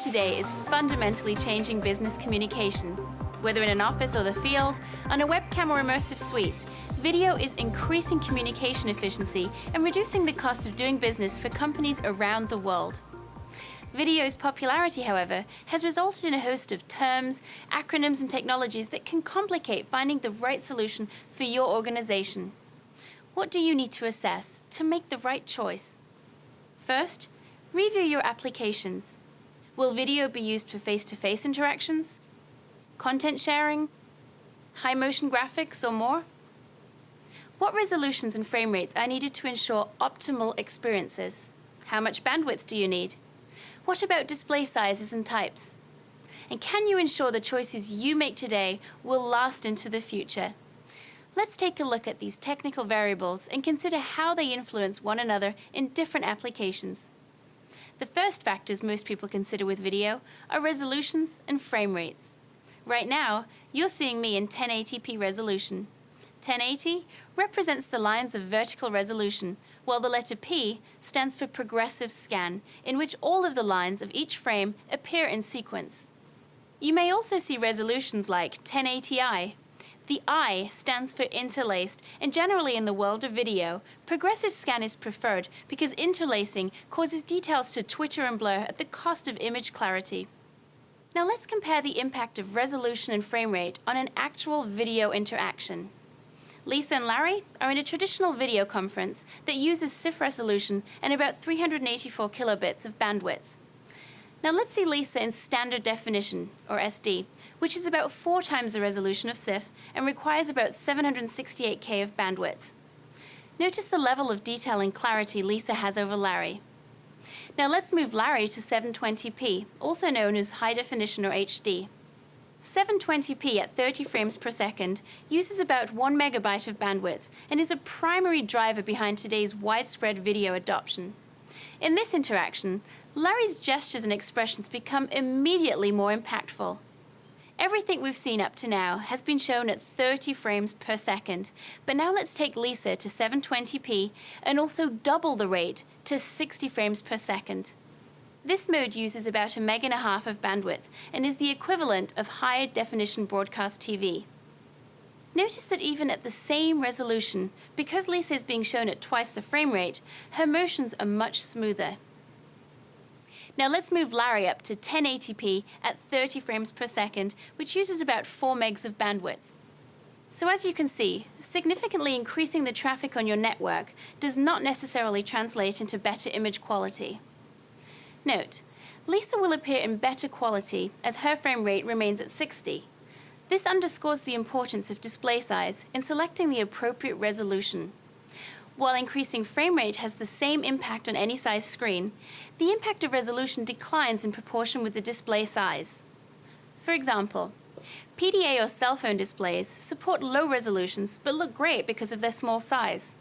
today is fundamentally changing business communication. Whether in an office or the field, on a webcam or immersive suite, video is increasing communication efficiency and reducing the cost of doing business for companies around the world. Video's popularity, however, has resulted in a host of terms, acronyms, and technologies that can complicate finding the right solution for your organization. What do you need to assess to make the right choice? First, review your applications. Will video be used for face-to-face interactions, content sharing, high-motion graphics, or more? What resolutions and frame rates are needed to ensure optimal experiences? How much bandwidth do you need? What about display sizes and types? And can you ensure the choices you make today will last into the future? Let's take a look at these technical variables and consider how they influence one another in different applications. The first factors most people consider with video are resolutions and frame rates. Right now, you're seeing me in 1080p resolution. 1080 represents the lines of vertical resolution, while the letter P stands for progressive scan, in which all of the lines of each frame appear in sequence. You may also see resolutions like 1080i. The I stands for interlaced, and generally in the world of video, progressive scan is preferred because interlacing causes details to twitter and blur at the cost of image clarity. Now let's compare the impact of resolution and frame rate on an actual video interaction. Lisa and Larry are in a traditional video conference that uses CIF resolution and about 384 kilobits of bandwidth. Now let's see Lisa in standard definition, or SD, which is about 4 times the resolution of CIF and requires about 768K of bandwidth. Notice the level of detail and clarity Lisa has over Larry. Now let's move Larry to 720p, also known as high definition or HD. 720p at 30 frames per second uses about 1 megabyte of bandwidth and is a primary driver behind today's widespread video adoption. In this interaction, Larry's gestures and expressions become immediately more impactful. Everything we've seen up to now has been shown at 30 frames per second, but now let's take Lisa to 720p and also double the rate to 60 frames per second. This mode uses about 1.5 meg of bandwidth and is the equivalent of high-definition broadcast TV. Notice that even at the same resolution, because Lisa is being shown at twice the frame rate, her motions are much smoother. Now let's move Larry up to 1080p at 30 frames per second, which uses about 4 megs of bandwidth. So as you can see, significantly increasing the traffic on your network does not necessarily translate into better image quality. Note, Lisa will appear in better quality as her frame rate remains at 60. This underscores the importance of display size in selecting the appropriate resolution. While increasing frame rate has the same impact on any size screen, the impact of resolution declines in proportion with the display size. For example, PDA or cell phone displays support low resolutions but look great because of their small size.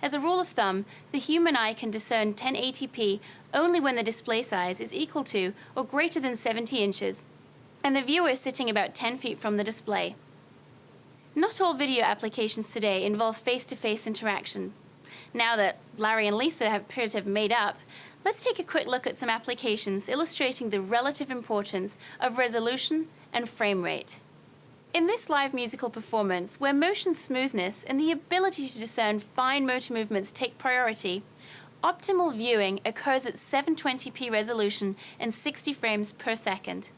As a rule of thumb, the human eye can discern 1080p only when the display size is equal to or greater than 70 inches, and the viewer is sitting about 10 feet from the display. Not all video applications today involve face-to-face interaction. Now that Larry and Lisa appear to have made up, let's take a quick look at some applications illustrating the relative importance of resolution and frame rate. In this live musical performance, where motion smoothness and the ability to discern fine motor movements take priority, optimal viewing occurs at 720p resolution and 60 frames per second.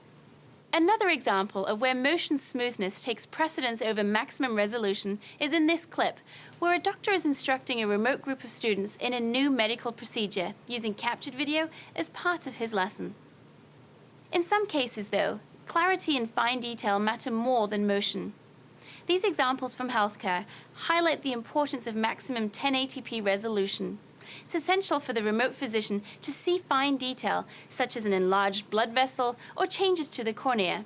Another example of where motion smoothness takes precedence over maximum resolution is in this clip, where a doctor is instructing a remote group of students in a new medical procedure using captured video as part of his lesson. In some cases, though, clarity and fine detail matter more than motion. These examples from healthcare highlight the importance of maximum 1080p resolution. It's essential for the remote physician to see fine detail, such as an enlarged blood vessel or changes to the cornea.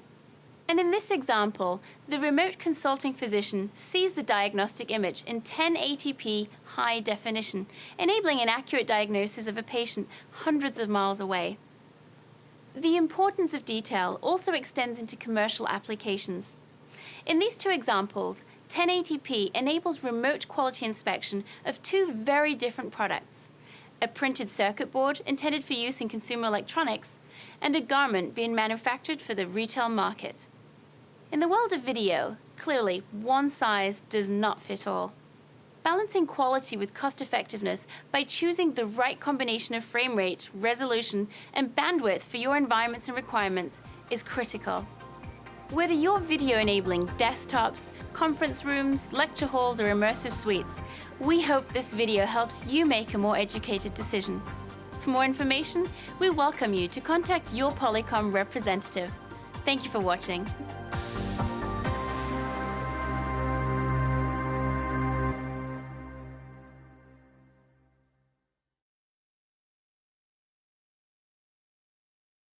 And in this example, the remote consulting physician sees the diagnostic image in 1080p high definition, enabling an accurate diagnosis of a patient hundreds of miles away. The importance of detail also extends into commercial applications. In these two examples, 1080p enables remote quality inspection of 2 very different products: a printed circuit board intended for use in consumer electronics, and a garment being manufactured for the retail market. In the world of video, clearly, one size does not fit all. Balancing quality with cost-effectiveness by choosing the right combination of frame rate, resolution, and bandwidth for your environments and requirements is critical. Whether you're video enabling desktops, conference rooms, lecture halls, or immersive suites, we hope this video helps you make a more educated decision. For more information, we welcome you to contact your Polycom representative. Thank you for watching.